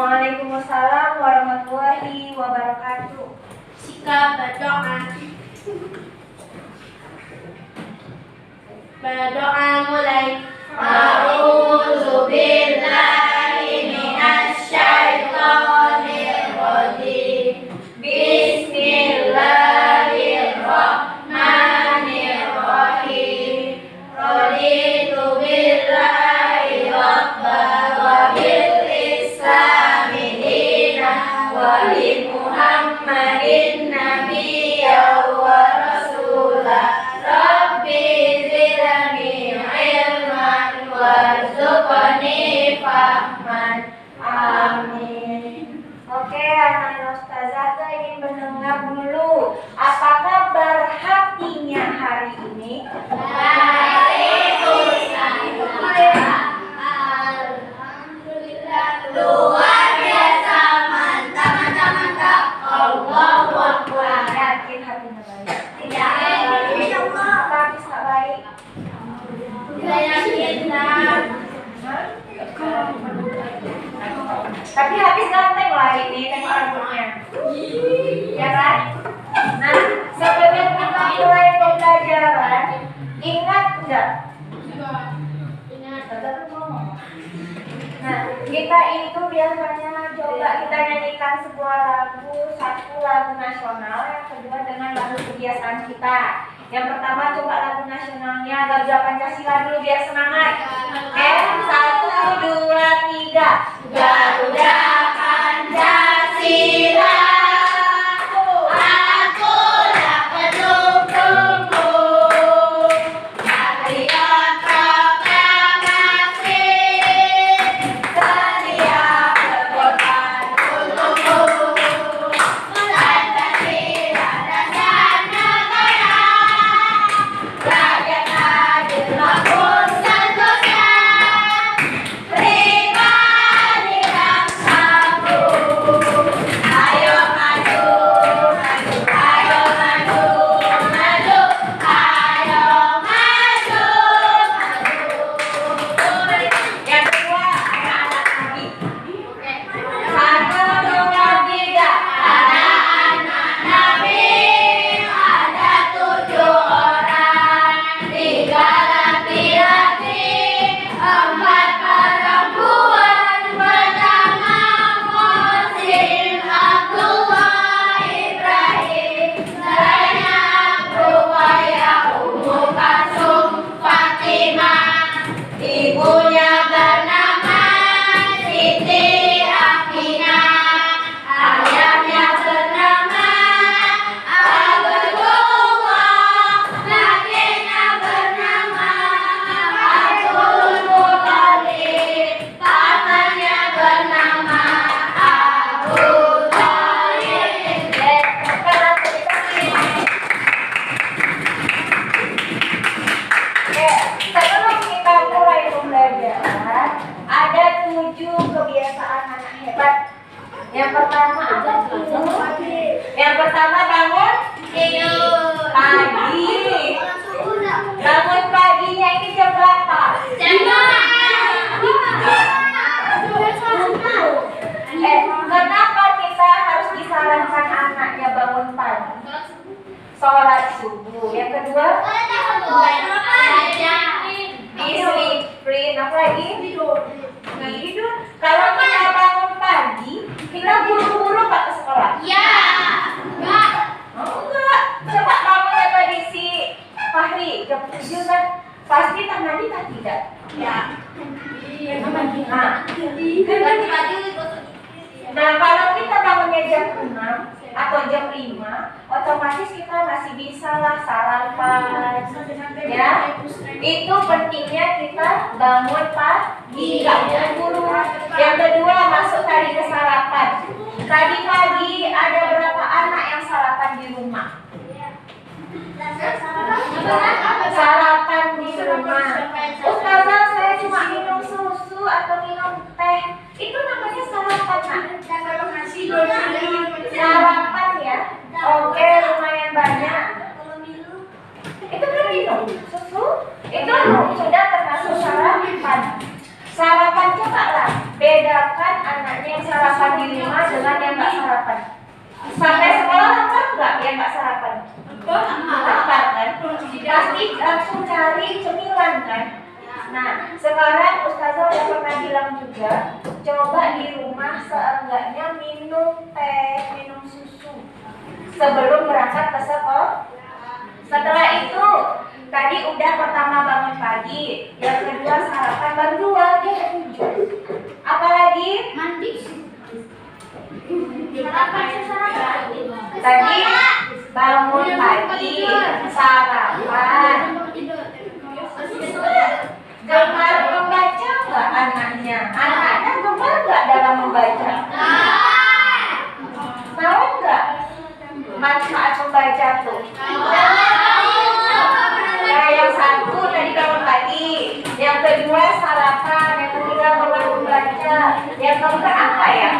Waalaikumsalam warahmatullahi wabarakatuh. Sikap berdoa. Berdoa mulai. A'udzu billahi minasy syaithanir rajim. Bismillahirrahmanirrahim. Raditu billahi rabban wa bil islami dinan wa bi Muhammadin nabiyyan wa rasulah. Rabbi zidni ilman warzuqni fahman. Amin. Oke, anak ustazah ingin mendengar dulu apa kabar hatinya hari ini? Alhamdulillah, luar biasa, mantap. Allahu Akbar. Yakin hatinya baik? Tidak. Apa bisa baik? Tidak yakin, Nak. Tapi habis ganteng lah ini, tengok rambutnya. Ya kan? Nah, sebelum kita mulai pembelajaran, ingat enggak? Nah, kita itu biasanya coba kita nyanyikan sebuah lagu, satu lagu nasional, yang kedua dengan lagu kebiasaan kita. Yang pertama coba lagu nasionalnya Garuda Pancasila dulu biar semangat. Oke, 1, 2, 3. Garuda Pancasila, akulah pendukungmu. Patriot proklamasi, sedia berkorban untukmu. Pancasila dan negara, rakyat adil makmur sentosa. Pribadi bangsaku, ayo maju, ayo maju, ayo maju. Yang kedua anak-anak lagi. 1, 2, 3. Anak-anak Nabi ada 7 orang, 3 laki-laki, 4 perempuan. Pertama Muhsin, Abdullah, Ibrahim, lainnya Ruqayyah, Ummu Kalsum, Fatimah. Ibunya bernama Siti Aminah, ayahnya bernama Abdullah, lakinya bernama Abdul Muthalib, pamannya bernama Abu Thalib. Oke, sebelum kita mulai pembelajaran, ada 7 kebiasaan anak hebat. Yang pertama apa? Yang pertama bangun pagi. Bangun paginya ini jam berapa? Kenapa kita harus disarankan anaknya bangun pagi? Sholat subuh. Yang kedua, disiplin. Apa lagi? Tidur. Kalau kita bangun pagi, kita buru-buru Pak ke sekolah. Oh enggak. Coba bangunnya tadi si Fahri jam 7 kan? Pasti tangannya tak tidak? Nah, kalau kita bangunnya jam 6 atau jam 5, otomatis kita masih bisa lah sarapan. Ya, itu pentingnya kita bangun pagi, nggak buru-buru. Yang kedua, masuk tadi ke sarapan. Tadi pagi ada berapa anak yang sarapan di rumah? Sarapan di rumah. Ustazah, saya cuma minum susu atau minum teh. Itu namanya sarapan, Nak. Sarapan ya. Oke, lumayan banyak. Itu kan minum susu. Itu sudah termasuk sarapan. Sarapan coba lah bedakan anaknya yang sarapan langsung cari cemilan kan. Nah, sekarang Ustazah udah pernah bilang juga, coba di rumah seenggaknya minum teh, minum susu sebelum berangkat ke sekolah. Setelah itu, tadi udah pertama bangun pagi, yang kedua sarapan, baru dua, dia udah 7. Apalagi? Mandi. Tadi bangun pagi, sarapan. Gemar membaca nggak anaknya? Anaknya gemar nggak dalam membaca? Tahu nggak manfaat membaca tuh? Nah, yang satu tadi bangun pagi, yang kedua sarapan, yang ketiga gemar membaca, yang keempat apa ya?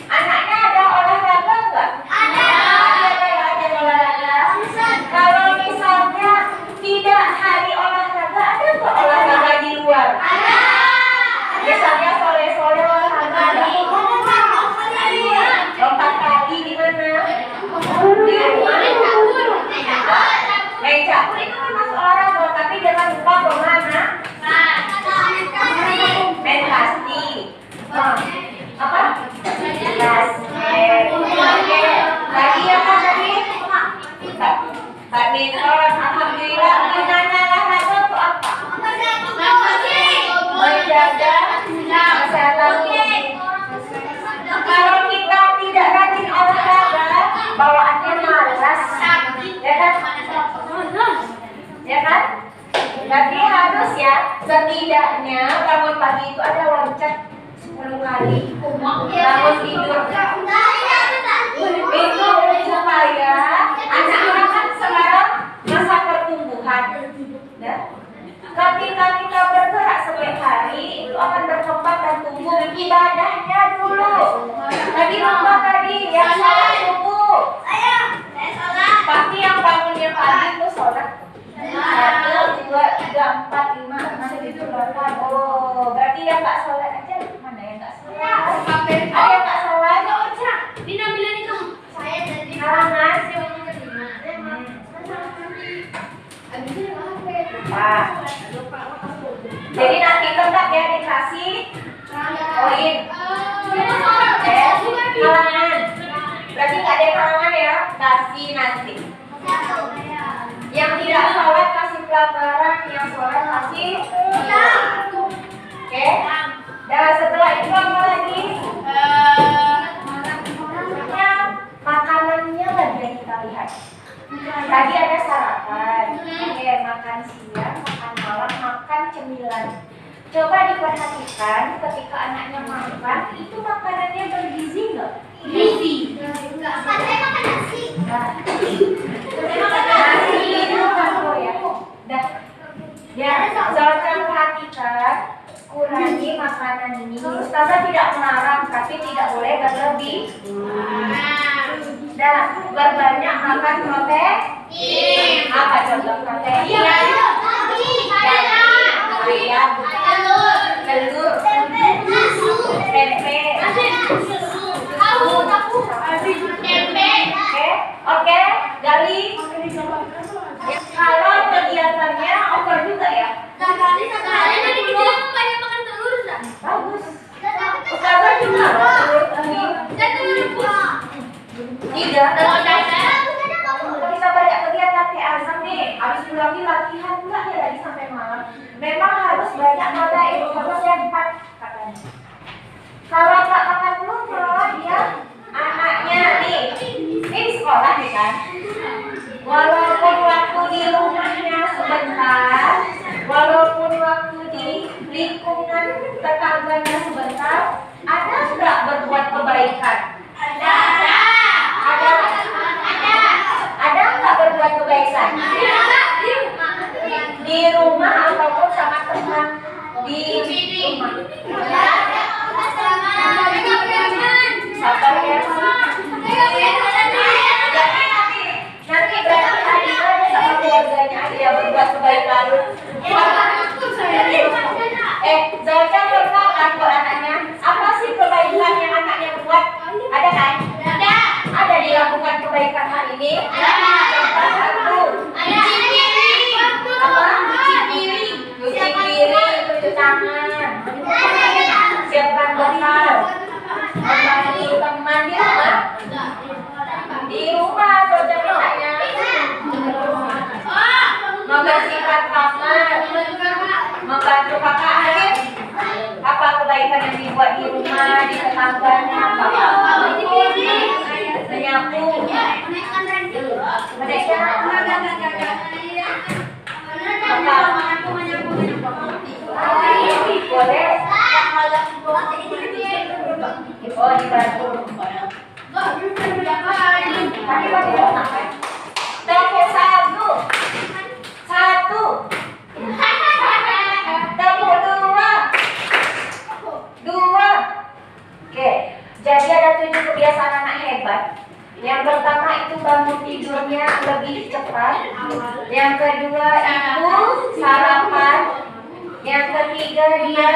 Anaknya ada olahraga nggak? Ada olahraga. Kalau misalnya tidak hari olahraga, ada nggak olahraga di luar? Ada. Misalnya sore-sore olahraga di lompat kaki di mana? Di rumah. Main catur itu termasuk olahraga, tapi jangan lupa kemana? Main pasti. Apa? Basket. Oke. Tadi apa tadi? Badminton. Alhamdulillah. Gunanya olahraga itu apa? Menjaga kesehatan tubuh. Kalau kita tidak rajin olahraga, bawaannya malas, ya kan? Ya kan? Jadi harus ya, setidaknya bangun pagi itu ada loncat 10 kali. Bangun tidur. Itu supaya anak-anak kan sekarang masa pertumbuhan. Ya. Ketika kita bergerak setiap hari, itu akan berkembang dan tumbuh. Ibadahnya dulu. Tadi lupa tadi, yang sholat subuh. Pasti yang bangunnya pagi itu sholat. 1, 2, 3, 4, 5, 6, 7, 8. Oh, berarti yang nggak sholat aja mana yang nggak sholat? Ada yang nggak sholat? Dina bilang itu saya dari Halangan. Nah, jadi nanti tetap ya dikasih poin. Halangan. Berarti nggak ada halangan ya? Kasih nanti. Yang tidak sholat kasih pelanggaran, yang sholat kasih. Oke. Dan setelah itu apa lagi? Makanannya lagi yang kita lihat. Tadi ada sarapan, makan siang, makan malam, makan cemilan. Coba diperhatikan ketika anaknya makan, itu makanannya bergizi nggak? gizi. Saya makan nasi. Nasi itu karbo ya. Dah. Ya, jangan perhatikan, kurangi makanan ini. Ustazah tidak melarang, tapi tidak boleh berlebih. Dan berbanyak makan protein. Apa contoh protein? Ayam, telur, tempe, Oke, Gali. Kalau kegiatannya over juga ya. Bagus. Ustazah juga telur tidak. Kita banyak kegiatan kayak Azam nih, habis pulang latihan pula dia lagi sampai malam. Memang harus banyak ngadain, harus yang 4 katanya. Kalau nggak makan dulu, kalau dia anaknya nih, ini sekolah nih kan. Walaupun waktu di rumahnya sebentar, walaupun waktu di lingkungan tetangganya sebentar, ada nggak berbuat kebaikan? Ada nggak berbuat kebaikan? Di rumah ataupun sama teman di rumah. Sabar ya. Nanti berarti Adira sama keluarganya aja berbuat kebaikan. Zaja pernah kan buat anaknya? Apa sih kebaikan yang anaknya buat? Ada kan? Ada dilakukan kebaikan hari ini? Ada. Membantu teman di rumah. Di rumah saja mintanya. Membersihkan kamar. Membantu kakak Arif. Apa kebaikan yang dibuat di rumah, di tetangganya? Apa? Menyapu. Mereka boleh. Oh, dibantu. Tapi bagaimana? Tepuk satu. Tepuk dua. Oke. Jadi ada 7 kebiasaan anak hebat. Yang pertama itu bangun tidurnya lebih cepat. Yang kedua itu sarapan. Yang ketiga dia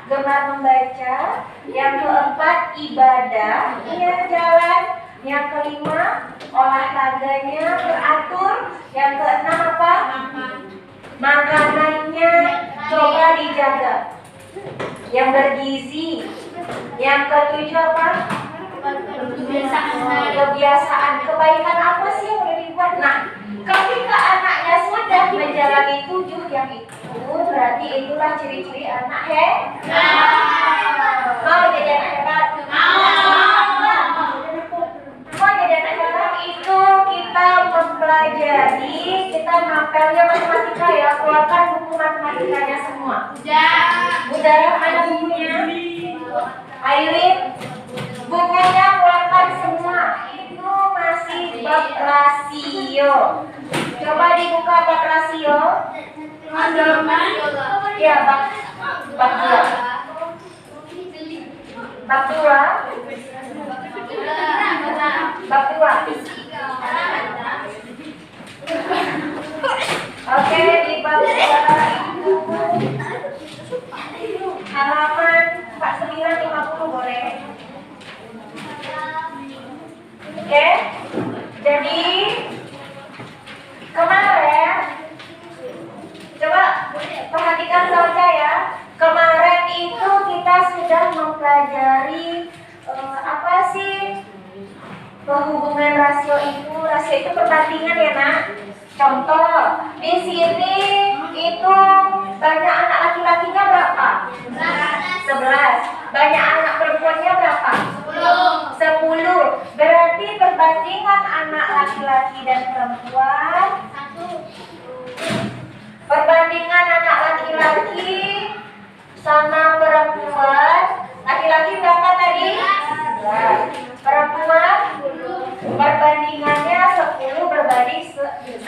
gemar membaca. Yang keempat ibadah, dia jalan. Yang kelima olahraganya teratur. Yang keenam apa? Makanannya coba dijaga, yang bergizi. Yang ketujuh apa? Kebiasaan kebaikan apa sih yang udah dibuat? Nah, ketika anaknya sudah menjalani 7 yang itu, berarti itulah ciri-ciri anak hebat. Mau jadi anak hebat? Mau jadi anak hebat itu kita mempelajari, kita ngapelnya matematika ya, keluarkan buku matematikanya semua. Udah ya, mana bukunya? Airin, bukunya keluarkan semua. Itu masih bab rasio. Coba dibuka bab rasio. Ya, bab 2. Bab 2. Bab 2. Oke, di bab 2 itu halaman 4950 boleh. Oke, jadi kemarin coba perhatikan saja ya. Kemarin itu kita sudah mempelajari apa sih hubungan rasio itu. Rasio itu perbandingan ya nak. Contoh di sini itu banyak anak laki-lakinya berapa? 11. Banyak anak perempuannya berapa? 10. Berarti perbandingan anak laki-laki dan perempuan. Perbandingan anak laki-laki sama perempuan. Laki-laki berapa tadi? 11. Perempuan perbandingannya 10 berbanding 11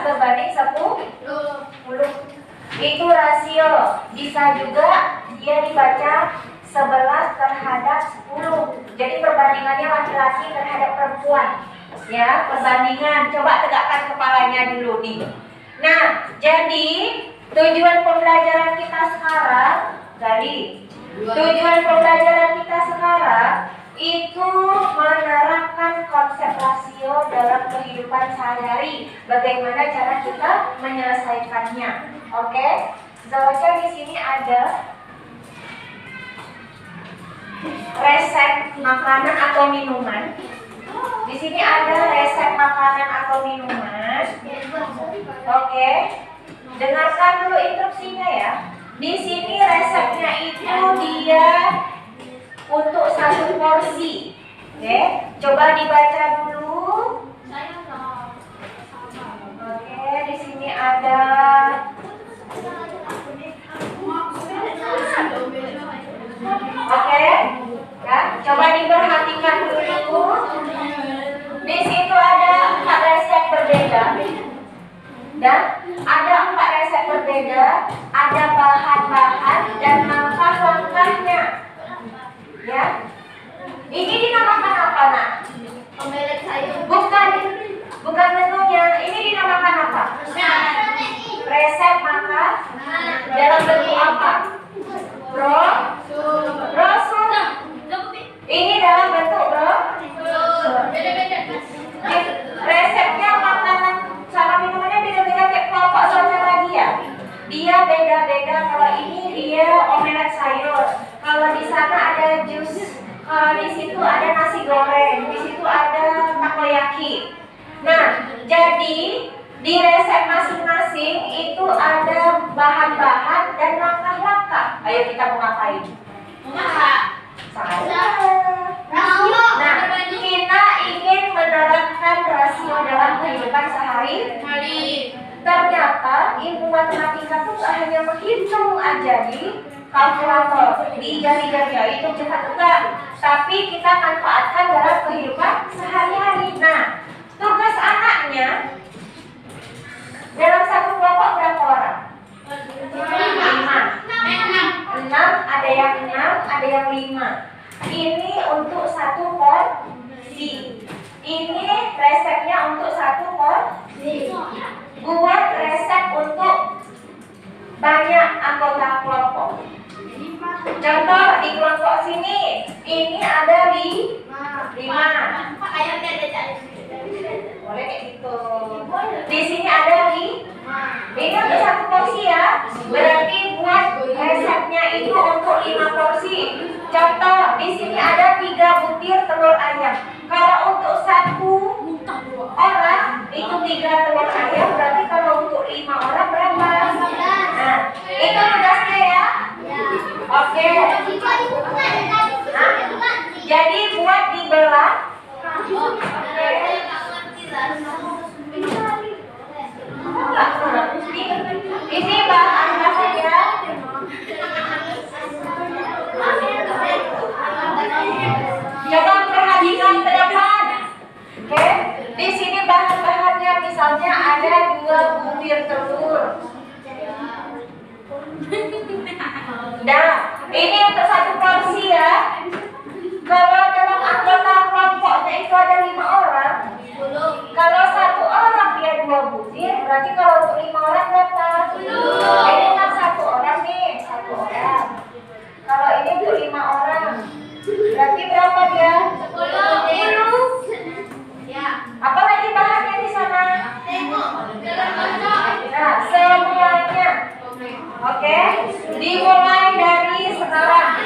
berbanding 10. Itu rasio. Bisa juga dia dibaca 11 terhadap 10. Jadi perbandingannya laki-laki terhadap perempuan. Ya, perbandingan. Coba tegakkan kepalanya dulu nih. Nah, jadi tujuan pembelajaran kita sekarang, tujuan pembelajaran kita sekarang itu menerapkan konsep rasio dalam kehidupan sehari-hari. Bagaimana cara kita menyelesaikannya? Oke, Zawaja di sini ada resep makanan atau minuman. Di sini ada resep makanan atau minuman. Oke, dengarkan dulu instruksinya ya. Di sini resepnya itu dia untuk 1 porsi. Oke, coba dibaca dulu. Oke, di sini ada Oke, ya, coba diperhatikan dulu. Di situ ada 4 resep berbeda. Dan ada 4 resep berbeda, ada bahan-bahan dan langkah-langkahnya. Ya, ini dinamakan apa nak? Omelet sayur. Bukan menunya. Ini dinamakan apa? Resep makan dalam bentuk apa? Brosur. Ini dalam bentuk resepnya makanan sama minumannya beda-beda kayak kelompok saja lagi ya. Dia beda-beda. Kalau ini dia omelet sayur. Kalau di sana ada jus. di situ ada nasi goreng, di situ ada takoyaki. Nah, jadi di resep masing-masing itu ada bahan-bahan dan langkah-langkah. Ayo kita mau ngapain? Nah, kita ingin menerapkan rasio dalam kehidupan sehari-hari. Ternyata ilmu matematika itu gak hanya menghitung aja di kalkulator, di jari-jari itu cepat enggak, tapi kita manfaatkan dalam kehidupan sehari-hari. Nah, tugas anaknya dalam satu kelompok berapa orang? 5. 6, ada yang 6, ada yang 5. Ini untuk satu porsi. Ini resepnya untuk satu porsi. Buat resep untuk banyak anggota kelompok. Contoh di kelompok sini, ini ada 5. Boleh kayak gitu. Di sini ada 5. Ini untuk satu porsi ya. Berarti buat resepnya itu untuk 5 porsi. Contoh di sini ada 3 butir telur ayam. Kalau untuk satu orang itu 3 telur ayam, berarti kalau untuk 5 orang berapa? Nah, itu tugasnya ya. Oke. Nah, jadi buat dibelah. Ini bahan bahannya. Coba perhatikan ke depan. Oke, di sini bahan-bahannya misalnya ada 2 butir telur. Nah, ini untuk satu porsi ya. Kalau dalam anggota kelompoknya itu ada 5 orang, kalau satu orang dia 2 butir, berarti kalau untuk 5 orang berapa? Ini kan satu orang nih, satu orang. Kalau ini untuk 5 orang, berarti berapa dia? 10. Apa lagi bahannya di sana? Nah, semuanya. Oke, dimulai dari sekarang.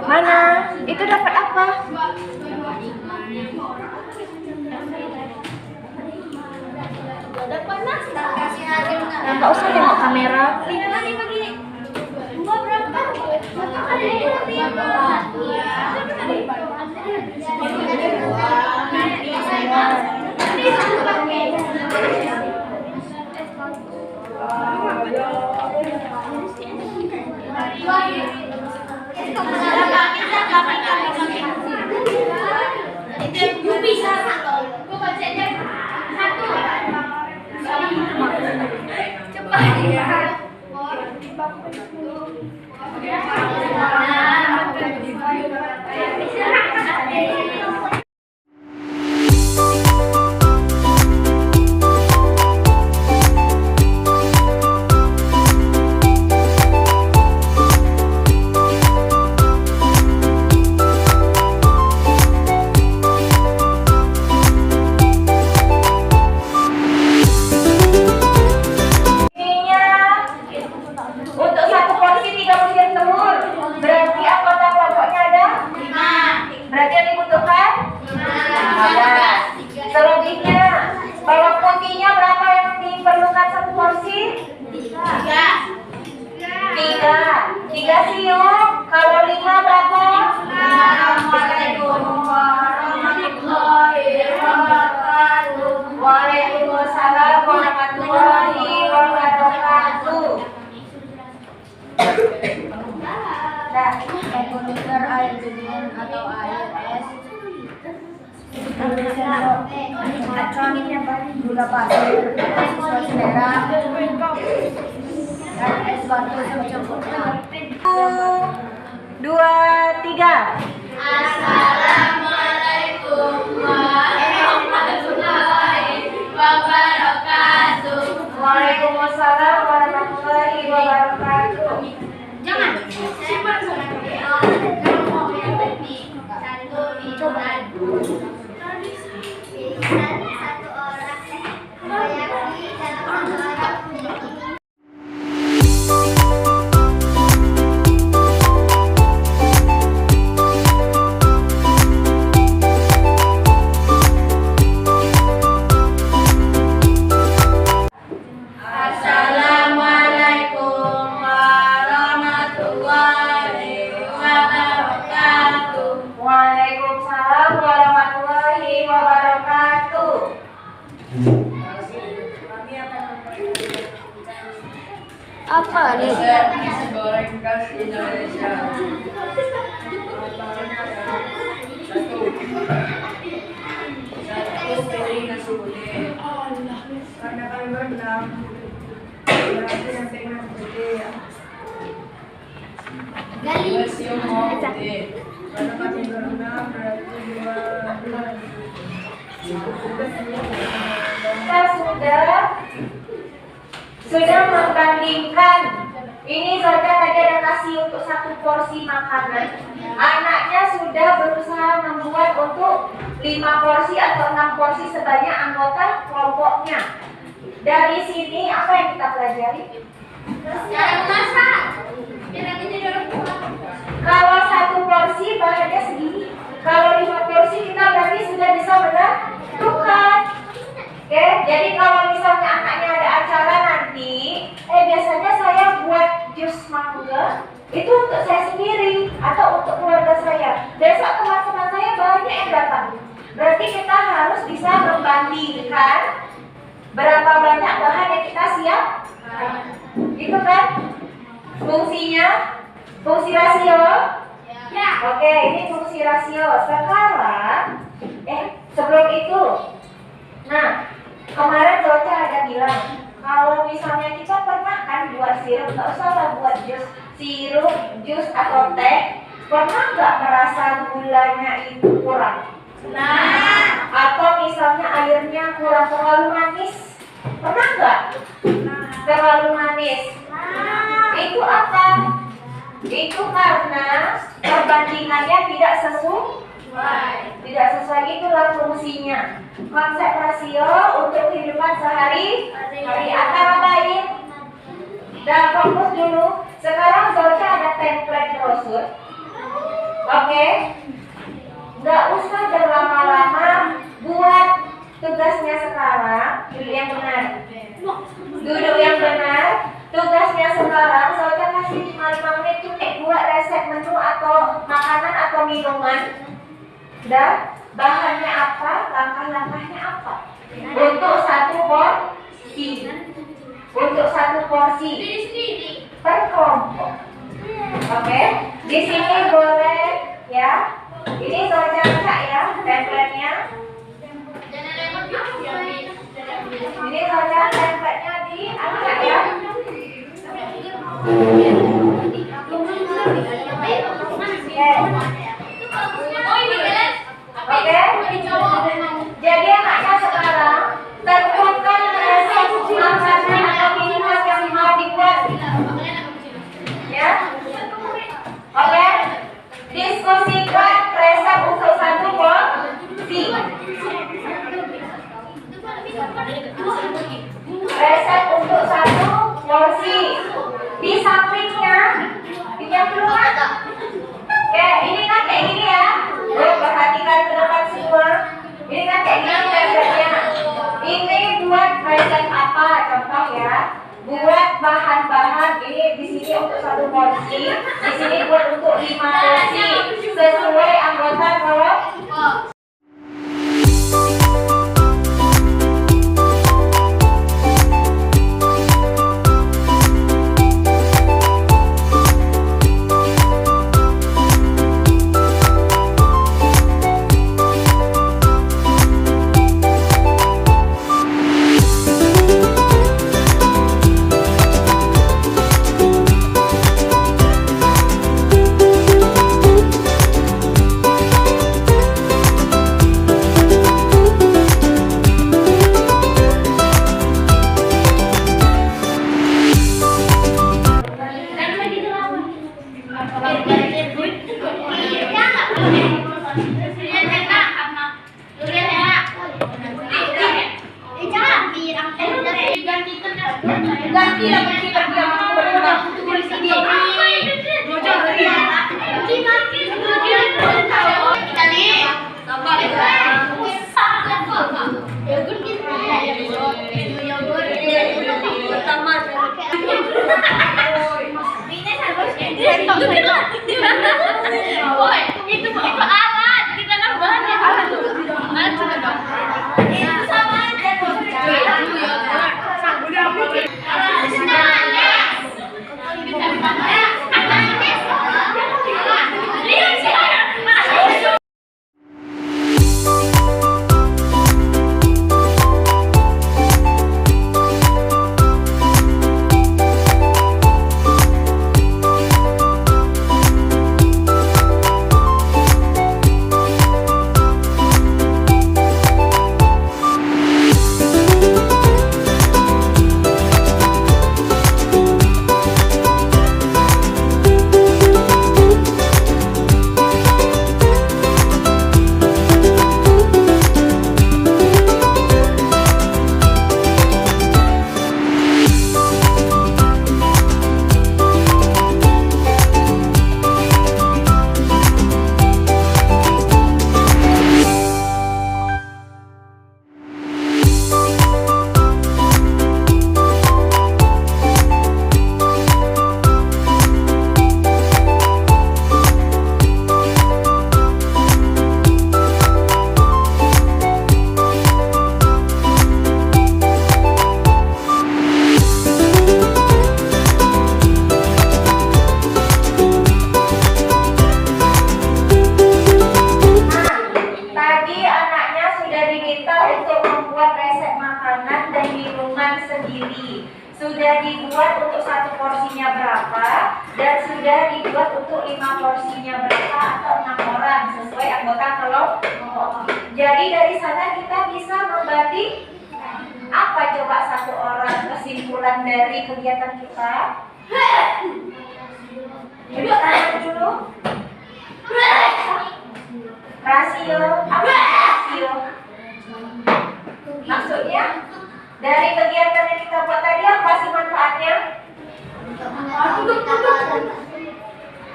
Mana? Itu dapat apa? Nggak usah tengok kamera. Tiga siung. Kalau 5 berapa? Assalamualaikum warahmatullahi wabarakatuh. Waalaikumsalam warahmatullahi wabarakatuh. Nah, komputer air dingin atau air es. Gula pasir, susu selera, dan es batu secukupnya. 1, 2, 3. Assalamualaikum warahmatullahi wabarakatuh. satu orang koyaki dalam satu orang puding ini. Assalamualaikum warahmatullahi wabarakatuh. Waalaikumsalam warahmatullahi wabarakatuh. Apa nih? Nasi goreng khas Indonesia. Satu piring nasi putih. Karena kami berenam, berarti yang piring nasi putih. Dua siung mau putih. Karena kami berenam, berarti dua. Kita sudah membandingkan. Ini saja tadi ada kasih untuk satu porsi makanan. Anaknya sudah berusaha membuat untuk 5 porsi atau 6 porsi sebanyak anggota kelompoknya. Dari sini apa yang kita pelajari? Cara memasak. Kalau satu porsi bahannya segini. Kalau 5 porsi kita berarti sudah bisa menentukan. Oke, jadi kalau misalnya anaknya ada acara nanti, biasanya saya buat jus mangga itu untuk saya sendiri atau untuk keluarga saya. Besok teman-teman saya banyak yang datang. Berarti kita harus bisa membandingkan berapa banyak bahan yang kita siap. Itu kan fungsinya, fungsi rasio. Ya. Oke, ini fungsi rasio. Sekarang, sebelum itu, nah, kemarin Doca ada bilang, kalau misalnya kita pernah kan buat sirup, nggak usah lah buat jus, sirup, jus atau teh, pernah nggak merasa gulanya itu kurang? Nah. Atau misalnya airnya kurang, terlalu manis, pernah nggak? Terlalu manis. Itu apa? Itu karena perbandingannya tidak sesuai. Tidak sesuai, itulah fungsinya. Konsep rasio untuk kehidupan sehari-hari. Antara lain, dan fokus dulu. Sekarang Zoca ada template brosur. Oke, nggak usah berlama-lama buat tugasnya sekarang. Duduk yang benar. Duduk yang benar. Tugasnya sekarang Zoca kasih 5 menit cuma buat resep menu atau makanan atau minuman. Dan bahannya apa, langkah-langkahnya apa untuk satu porsi, per kelompok. Oke, di sini boleh ya. Ini Zoca cak ya template-nya. Ini Zoca template-nya diangkat ya. Oke. Jadi anaknya sekarang tentukan resep makanan atau minuman yang mau dibuat. Ya. Oke. Diskusikan resep untuk satu porsi. Resep untuk satu porsi. Di sampingnya, yang keluar. Oke, ini kan kayak gini ya. Perhatikan ke depan semua. Ini kan kayak gini resepnya. Ini buat resep apa? Contoh ya. Buat bahan-bahan ini di sini untuk satu porsi, di sini buat untuk 5 porsi sesuai anggota kelompok. Ganti lah kita berenang. Tulis ini. Itu alat kita nambahin alat tuh. Alat juga dong. Itu sama aja dong. Tadi anaknya sudah diminta untuk membuat resep makanan dan minuman sendiri. Sudah dibuat untuk satu porsinya berapa dan sudah dibuat untuk 5 porsinya berapa atau 6 orang sesuai anggota kelompok. Jadi dari sana kita bisa membagi apa coba satu orang kesimpulan dari kegiatan kita. Duduk tangan dulu. Rasio, apa rasio? Maksudnya dari kegiatan yang kita buat tadi apa sih manfaatnya?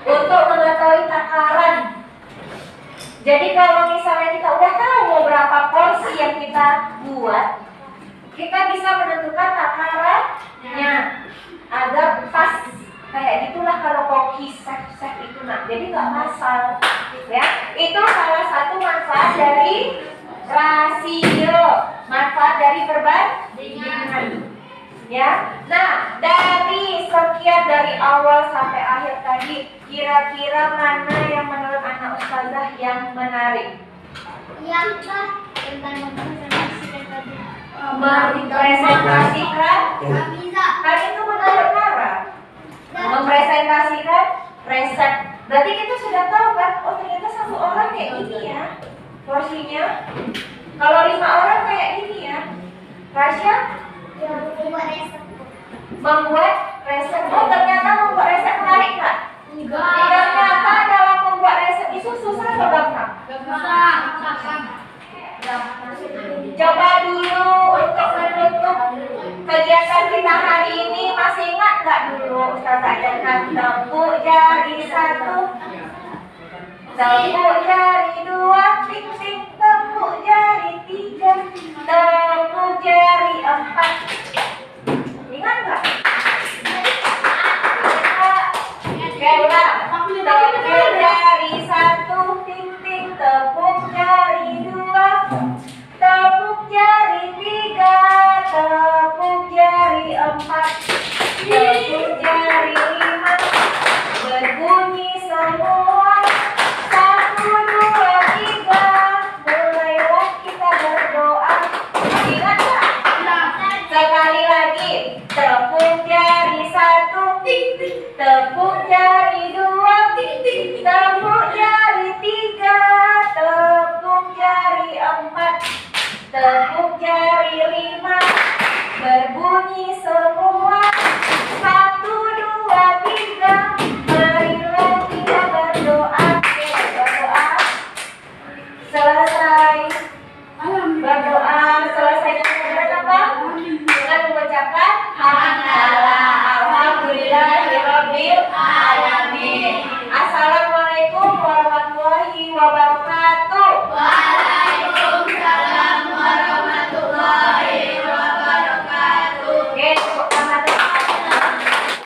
Untuk mengetahui takaran. Jadi kalau misalnya kita udah tahu mau berapa porsi yang kita buat, kita bisa menentukan takarannya agar pas. Kayak gitulah kalau koki chef itu nak, jadi nggak masal, ya. Itu salah satu manfaat dari rasio, manfaat dari perbandingan, ya. Nah, dari sekian dari awal sampai akhir tadi, kira-kira mana yang menurut anak ustazah yang menarik? Yang tentang mempresentasikan tadi. Mempresentasikan, kan itu menurut Nara. Mempresentasikan resep. Berarti kita sudah tahu kan, oh ternyata satu orang kayak gini ya porsinya. Kalau 5 orang kayak gini ya. Rasya membuat resep. Oh ternyata membuat resep menarik nggak? Ternyata dalam membuat resep itu susah atau gampang? Coba dulu untuk menutup kegiatan kita hari ini, masih ingat nggak dulu Ustazah ajarkan tepuk jari 1, tepuk jari 2, tik tik, tepuk jari 3, tepuk jari 4. Ingat nggak? Oke, ulang. Tepuk jari 1, tik tik, tepuk jari 2, tepuk jari 3, tepuk jari 4, tepuk jari 5, berbunyi semua. 1, 2, 3, mulailah kita berdoa. Ingat nggak? Sekali lagi, tepuk jari 1, tepuk jari 2, tepuk jari 3, tepuk jari 4, tepuk jari 5, berbunyi semua.